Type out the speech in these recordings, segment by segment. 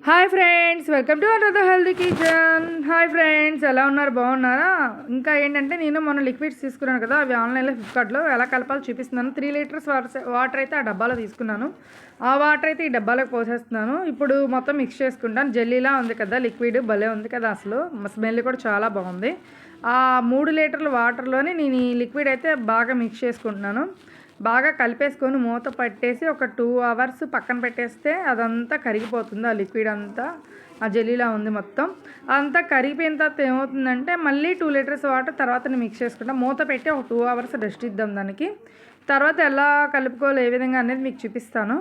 Hi friends, welcome to another healthy kitchen. Hi friends, ఎలా ఉన్నారు? బాగున్నారా? ఇంకా ఏంటంటే నేను మొన్న లిక్విడ్స్ తీసుకున్నాను కదా, అవి ఆన్లైన్లో ఫ్లిప్కార్ట్లో ఎలా కలపాలో చూపిస్తున్నాను. 3 లీటర్స్ వాటర్ అయితే ఆ డబ్బాలో తీసుకున్నాను. ఆ వాటర్ అయితే ఈ డబ్బాలోకి పోసేస్తున్నాను. ఇప్పుడు మొత్తం మిక్స్ చేసుకుంటాను. జెల్లీలా ఉంది కదా లిక్విడ్, భలే ఉంది కదా, అసలు స్మెల్ కూడా చాలా బాగుంది. ఆ 3 లీటర్ల వాటర్లోనే నేను ఈ లిక్విడ్ అయితే బాగా మిక్స్ చేసుకుంటున్నాను. బాగా కలిపేసుకొని మూత పట్టేసి ఒక 2 అవర్స్ పక్కన పెట్టేస్తే అదంతా కరిగిపోతుంది. ఆ లిక్విడ్ అంతా ఆ జెల్లీలా ఉంది మొత్తం. అదంతా కరిగిపోయిన తర్వాత ఏమవుతుందంటే మళ్ళీ 2 లీటర్స్ వాటర్ తర్వాత మిక్స్ చేసుకుంటాం. మూత పెట్టి ఒక 2 అవర్స్ రెస్ట్ ఇద్దాం దానికి. తర్వాత ఎలా కలుపుకోవాలి, ఏ విధంగా అనేది మీకు చూపిస్తాను.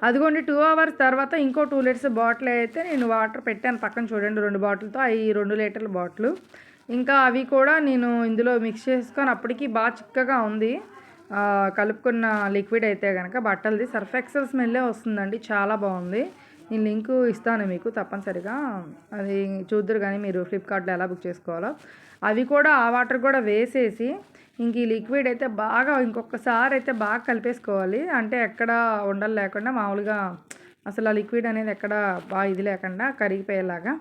అదిగోండి, 2 అవర్స్ తర్వాత ఇంకో 2 లీటర్స్ బాటిల్ అయితే నేను వాటర్ పెట్టాను పక్కన, చూడండి 2 బాటిల్తో. అవి 2 లీటర్ల బాటిల్. ఇంకా అవి కూడా నేను ఇందులో మిక్స్ చేసుకొని అప్పటికి బాగా చిక్కగా ఉంది కలుపుకున్న లిక్విడ్ అయితే కనుక. బట్టలది సర్ఫ్ ఎక్సెల్ స్మెల్లే వస్తుందండి, చాలా బాగుంది. నేను లింకు ఇస్తాను మీకు తప్పనిసరిగా, అది చూద్దరు కానీ మీరు ఫ్లిప్కార్ట్లో ఎలా బుక్ చేసుకోవాలో. అవి కూడా ఆ వాటర్ కూడా వేసేసి ఇంక ఈ లిక్విడ్ అయితే బాగా ఇంకొకసారి అయితే బాగా కలిపేసుకోవాలి. అంటే ఎక్కడ ఉండలు లేకుండా మామూలుగా అసలు ఆ లిక్విడ్ అనేది ఎక్కడ బాగా ఇది లేకుండా కరిగిపోయేలాగా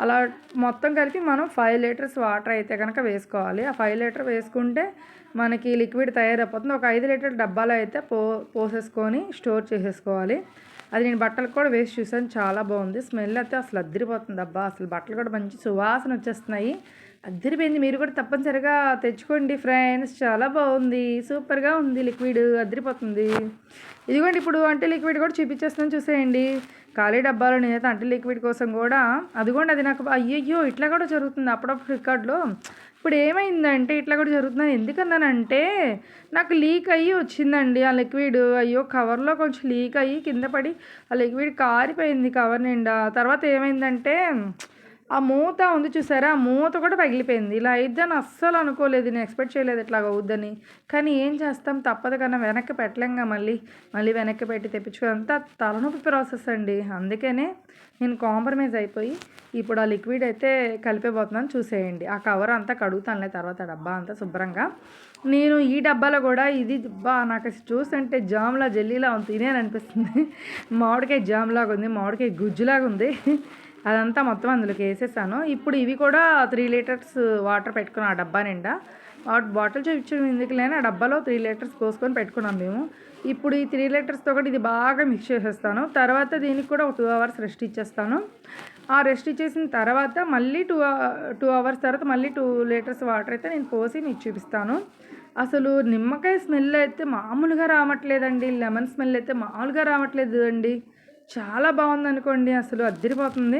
అలా మొత్తం కలిపి మనం 5 లీటర్స్ వాటర్ అయితే కనుక వేసుకోవాలి. ఆ 5 లీటర్ వేసుకుంటే మనకి లిక్విడ్ తయారైపోతుంది. ఒక 5 లీటర్ డబ్బాలో అయితే పోసేసుకొని స్టోర్ చేసేసుకోవాలి. అది నేను బట్టలకు కూడా వేసి చూసాను, చాలా బాగుంది. స్మెల్ అయితే అసలు అద్దరిపోతుంది. అబ్బా, అసలు బట్టలు కూడా మంచి సువాసన వచ్చేస్తున్నాయి. అద్దరిపోయింది. మీరు కూడా తప్పనిసరిగా తెచ్చుకోండి ఫ్రెండ్స్, చాలా బాగుంది, సూపర్గా ఉంది. లిక్విడ్ అద్దరిపోతుంది. ఇదిగోండి, ఇప్పుడు అంటే లిక్విడ్ కూడా చూపించేస్తున్నాను, చూసేయండి. ఖాళీ డబ్బాలో నేనైతే అంటే లిక్విడ్ కోసం కూడా అదిగోండి, అది నాకు అయ్యయ్యో ఇట్లా కూడా జరుగుతుంది అప్పుడప్పుడు ఫ్లిప్కార్ట్లో. ఇప్పుడు ఏమైందంటే ఇట్లా కూడా జరుగుతుంది. ఎందుకన్నానంటే నాకు లీక్ అయ్యి వచ్చిందండి ఆ లిక్విడ్. అయ్యో, కవర్లో కొంచెం లీక్ అయ్యి కింద పడి ఆ లిక్విడ్ కారిపోయింది కవర్ నిండా. తర్వాత ఏమైందంటే ఆ మూత ఉంది చూసారా, ఆ మూత కూడా పగిలిపోయింది. ఇలా అయిద్దని అస్సలు అనుకోలేదు, నేను ఎక్స్పెక్ట్ చేయలేదు ఇట్లా అవుద్దని. కానీ ఏం చేస్తాం, తప్పదు కన్నా, వెనక్కి పెట్టలేంగా. మళ్ళీ వెనక్కి పెట్టి తెప్పించుకోవాలంతా తలనొప్పి ప్రాసెస్ అండి. అందుకనే నేను కాంప్రమైజ్ అయిపోయి ఇప్పుడు ఆ లిక్విడ్ అయితే కలిపేపోతున్నాను, చూసేయండి. ఆ కవర్ అంతా కడుగుతానులే తర్వాత, డబ్బా అంతా శుభ్రంగా. నేను ఈ డబ్బాలో కూడా ఇది నాకు చూస్తుంటే జామ్లా జెల్లీలా ఉంది, తినేయాలనిపిస్తుంది. మామిడికాయ జామ్లాగా ఉంది, మామిడికాయ గుజ్జులాగా ఉంది. అదంతా మొత్తం అందులోకి వేసేసాను. ఇప్పుడు ఇవి కూడా 3 లీటర్స్ వాటర్ పెట్టుకున్నాను ఆ డబ్బా నిండా. బాటిల్ చూపించడం ఎందుకులేని ఆ డబ్బాలో 3 లీటర్స్ పోసుకొని పెట్టుకున్నాం మేము. ఇప్పుడు ఈ 3 లీటర్స్తో కూడా ఇది బాగా మిక్స్ చేసేస్తాను. తర్వాత దీనికి కూడా ఒక 2 అవర్స్ రెస్ట్ ఇచ్చేస్తాను. ఆ రెస్ట్ ఇచ్చేసిన తర్వాత మళ్ళీ 2 అవర్స్ తర్వాత మళ్ళీ 2 లీటర్స్ వాటర్ అయితే నేను పోసి మీకు చూపిస్తాను. అసలు నిమ్మకాయ స్మెల్ అయితే మామూలుగా రావట్లేదండి, లెమన్ స్మెల్ అయితే మామూలుగా రావట్లేదు అండి. చాలా బాగుంది అనుకోండి, అసలు అద్దరిపోతుంది.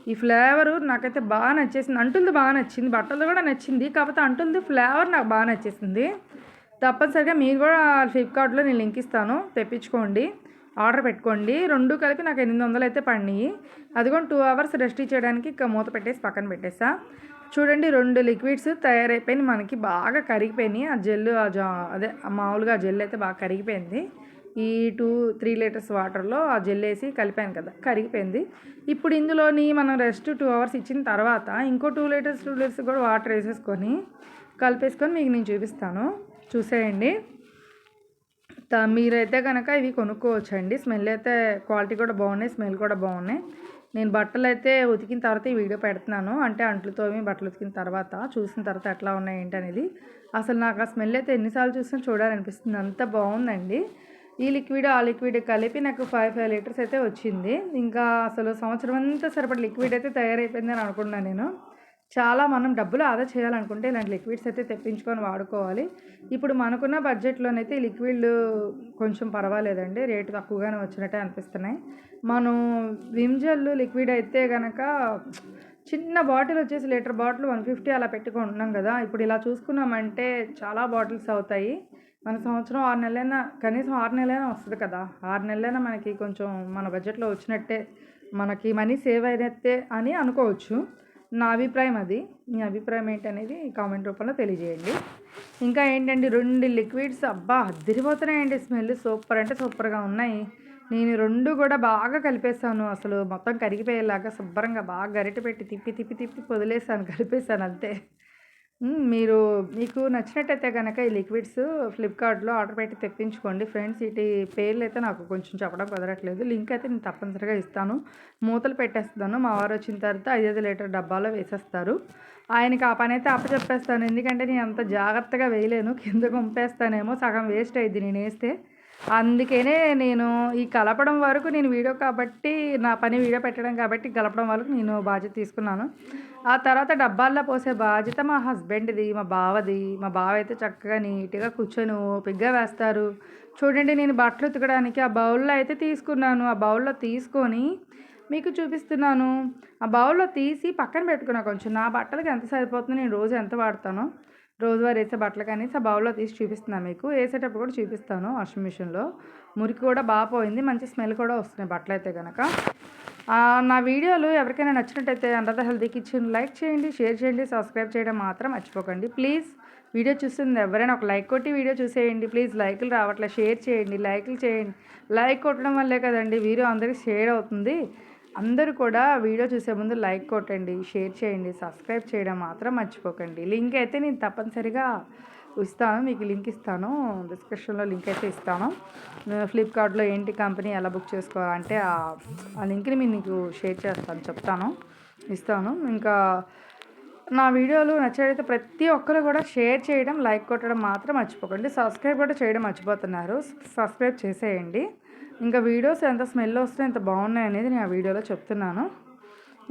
ఈ ఫ్లేవరు నాకైతే బాగా నచ్చేసింది. అంటులది బాగా నచ్చింది, బట్టలది కూడా నచ్చింది. కాకపోతే అంటులది ఫ్లేవర్ నాకు బాగా నచ్చేసింది. తప్పనిసరిగా మీరు కూడా ఫ్లిప్కార్ట్లో నేను లింక్ ఇస్తాను, తెప్పించుకోండి, ఆర్డర్ పెట్టుకోండి. 2 కలిపి నాకు 800 అయితే పడినాయి. అదిగోండి, 2 అవర్స్ రెస్ట్ ఇచ్చేయడానికి ఇక మూత పెట్టేసి పక్కన పెట్టేసా. చూడండి, 2 లిక్విడ్స్ తయారైపోయినాయి, మనకి బాగా కరిగిపోయినాయి. ఆ జెల్ అదే మామూలుగా జెల్ అయితే బాగా కరిగిపోయింది. ఈ 3 లీటర్స్ వాటర్లో ఆ జెల్ వేసి కలిపాను కదా, కరిగిపోయింది. ఇప్పుడు ఇందులోని మనం రెస్ట్ 2 అవర్స్ ఇచ్చిన తర్వాత ఇంకో 2 లీటర్స్ కూడా వాటర్ వేసేసుకొని కలిపేసుకొని మీకు నేను చూపిస్తాను, చూసేయండి. మీరైతే కనుక ఇవి కొనుక్కోవచ్చండి. స్మెల్ అయితే క్వాలిటీ కూడా బాగున్నాయి, స్మెల్ కూడా బాగున్నాయి. నేను బట్టలు అయితే ఉతికిన తర్వాత ఈ వీడియో పెడుతున్నాను. అంటే అంట్లతోమి బట్టలు ఉతికిన తర్వాత చూసిన తర్వాత ఎట్లా ఉన్నాయి ఏంటి అనేది. అసలు నాకు ఆ స్మెల్ అయితే ఎన్నిసార్లు చూసినా చూడాలనిపిస్తుంది, అంత బాగుందండి. ఈ లిక్విడ్ ఆ లిక్విడ్ కలిపి నాకు 5 లీటర్స్ అయితే వచ్చింది. ఇంకా అసలు సంవత్సరం అంతా సరిపడి లిక్విడ్ అయితే తయారైపోయిందని అనుకున్నాను నేను. చాలా మనం డబ్బులు ఆదా చేయాలనుకుంటే ఇలాంటి లిక్విడ్స్ అయితే తెప్పించుకొని వాడుకోవాలి. ఇప్పుడు మనకున్న బడ్జెట్లోనైతే ఈ లిక్విడ్లు కొంచెం పర్వాలేదండి, రేటు తక్కువగానే వచ్చినట్టే అనిపిస్తున్నాయి. మనం విమ్ జెల్ లిక్విడ్ అయితే కనుక చిన్న బాటిల్ వచ్చేసి లీటర్ బాటిల్ 150 అలా పెట్టుకుంటున్నాం కదా. ఇప్పుడు ఇలా చూసుకున్నామంటే చాలా బాటిల్స్ అవుతాయి. మన సంవత్సరం 6 నెలలైనా, కనీసం 6 నెలలైనా వస్తుంది కదా. 6 నెలలైనా మనకి కొంచెం మన బడ్జెట్లో వచ్చినట్టే, మనకి మనీ సేవ్ అయినట్టే అని అనుకోవచ్చు. నా అభిప్రాయం అది. మీ అభిప్రాయం ఏంటనేది కామెంట్ రూపంలో తెలియజేయండి. ఇంకా ఏంటండి, 2 లిక్విడ్స్ అబ్బా అద్దరిపోతున్నాయండి, స్మెల్ సూపర్ అంటే సూపర్గా ఉన్నాయి. నేను 2 కూడా బాగా కలిపేసాను, అసలు మొత్తం కరిగిపోయేలాగా శుభ్రంగా బాగా గరిటె పెట్టి తిప్పి వదిలేసాను, కలిపేసాను అంతే. మీకు నచ్చినట్టయితే కనుక ఈ లిక్విడ్స్ ఫ్లిప్‌కార్ట్‌లో ఆర్డర్ పెట్టి తెప్పించుకోండి ఫ్రెండ్స్. వీటి పేర్లయితే నాకు కొంచెం చెప్పడం కుదరట్లేదు. లింక్ అయితే నేను తప్పనిసరిగా ఇస్తాను. మూతలు పెట్టేస్తున్నాను. మా వారు వచ్చిన తర్వాత 5 లీటర్ డబ్బాలో వేసేస్తారు. ఆయనకి ఆ పనైతే అప్పచెప్పేస్తాను. ఎందుకంటే నేను అంత జాగ్రత్తగా వేయలేను. కిందకి వంపేస్తానేమో, సగం వేస్ట్ అయిద్ది నేనేస్తే. అందుకనే నేను ఈ కలపడం వరకు నేను వీడియో కాబట్టి, నా పని వీడియో పెట్టడం కాబట్టి కలపడం వరకు నేను బాధ్యత తీసుకున్నాను. ఆ తర్వాత డబ్బాల్లో పోసే బాధ్యత మా హస్బెండ్‌ది, మా బావది. మా బావ అయితే చక్కగా నీట్‌గా కూర్చొని ఓపికగా వేస్తారు. చూడండి, నేను బట్టలు ఉతకడానికి ఆ బౌల్‌లో అయితే తీసుకున్నాను. ఆ బౌల్‌లో తీసుకొని మీకు చూపిస్తున్నాను. ఆ బౌల్‌లో తీసి పక్కన పెట్టుకున్నా కొంచెం. నా బట్టలకి ఎంత సరిపోతుందో, నేను రోజు ఎంత వాడతానో, రోజువారీ వేసే బట్టలకి అనేసి ఆ బౌల్‌లో తీసి చూపిస్తున్నా మీకు. వేసేటప్పుడు కూడా చూపిస్తాను వాషింగ్ మిషన్‌లో. మురికి కూడా బాగా పోయింది. మంచి స్మెల్ కూడా వస్తున్నాయి బట్టలైతే గనక. నా వీడియోలు ఎవరికైనా నచ్చినట్టయితే under the healthy kitchen like చేయండి, షేర్ చేయండి, సబ్స్క్రైబ్ చేయడం మాత్రం మర్చిపోకండి. ప్లీజ్ వీడియో చూస్తుంది ఎవరైనా ఒక లైక్ కొట్టి వీడియో చూసేయండి. ప్లీజ్ లైకులు రావట్లే, షేర్ చేయండి, లైకులు చేయండి. లైక్ కొట్టడం వల్లే కదండి వీడియో అందరికి షేర్ అవుతుంది. అందరూ కూడా వీడియో చూసే ముందు లైక్ కొట్టండి, షేర్ చేయండి, సబ్స్క్రైబ్ చేయడం మాత్రం మర్చిపోకండి. లింక్ అయితే నేను తప్పనిసరిగా ఇస్తాను, మీకు లింక్ ఇస్తాను, డిస్క్రిప్షన్లో లింక్ అయితే ఇస్తాను. ఫ్లిప్కార్ట్లో ఏంటి కంపెనీ ఎలా బుక్ చేసుకోవాలంటే ఆ లింక్ని మీకు షేర్ చేస్తాను, చెప్తాను, ఇస్తాను. ఇంకా నా వీడియోలు నచ్చినట్లయితే ప్రతి ఒక్కరు కూడా షేర్ చేయడం, లైక్ కొట్టడం మాత్రం మర్చిపోకండి. సబ్స్క్రైబ్ కూడా చేయడం మర్చిపోతున్నారు. సబ్స్క్రైబ్ చేసేయండి. ఇంకా వీడియోస్ ఎంత స్మెల్ వస్తే ఎంత బాగున్నాయి అనేది నేను ఆ వీడియోలో చెప్తున్నాను.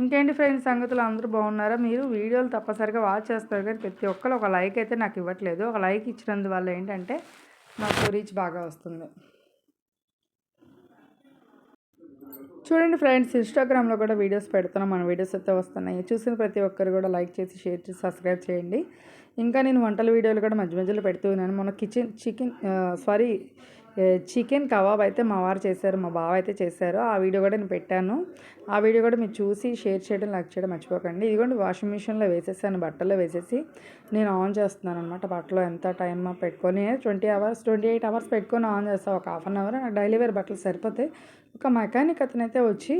ఇంకేంటి ఫ్రెండ్స్ సంగతులు, అందరూ బాగున్నారా? మీరు వీడియోలు తప్పనిసరిగా వాచ్ చేస్తారు కానీ ప్రతి ఒక్కరు ఒక లైక్ అయితే నాకు ఇవ్వట్లేదు. ఒక లైక్ ఇచ్చినందువల్ల ఏంటంటే నాకు రీచ్ బాగా వస్తుంది. చూడండి ఫ్రెండ్స్, ఇన్స్టాగ్రామ్లో కూడా వీడియోస్ పెడుతున్నాం. మన వీడియోస్ అయితే వస్తున్నాయి. చూసిన ప్రతి ఒక్కరు కూడా లైక్ చేసి, షేర్ చేసి, సబ్స్క్రైబ్ చేయండి. ఇంకా నేను వంటల వీడియోలు కూడా మధ్య మధ్యలో పెడుతూ ఉన్నాను. మొన్న చికెన్ కబాబ్ అయితే మా వారు చేశారు, మా బావ అయితే చేశారు. ఆ వీడియో కూడా నేను పెట్టాను. ఆ వీడియో కూడా మీరు చూసి షేర్ చేయడం, లైక్ చేయడం మర్చిపోకండి. ఇదిగోండి వాషింగ్ మిషన్లో వేసేసాను, బట్టల్లో వేసేసి నేను ఆన్ చేస్తున్నాను అనమాట. బట్టలు ఎంత టైం పెట్టుకొని 28 అవర్స్ పెట్టుకొని ఆన్ చేస్తాను. ఒక హాఫ్ అన్ అవర్ నాకు డైలీ వేర్ బట్టలు సరిపోతాయి. ఒక మెకానిక్ అతనైతే వచ్చి,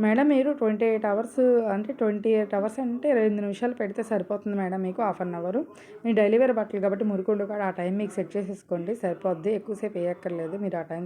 మేడం మీరు 28 అవర్స్ అంటే 22 నిమిషాలు పెడితే సరిపోతుంది మేడం, మీకు హాఫ్ అన్ అవర్. మీ డైలీ వేర్ బట్టలు కాబట్టి మురికుండు కాడ ఆ టైం మీకు సెట్ చేసేసుకోండి, సరిపోద్ది, ఎక్కువసేపు వేయక్కర్లేదు, మీరు ఆ టైం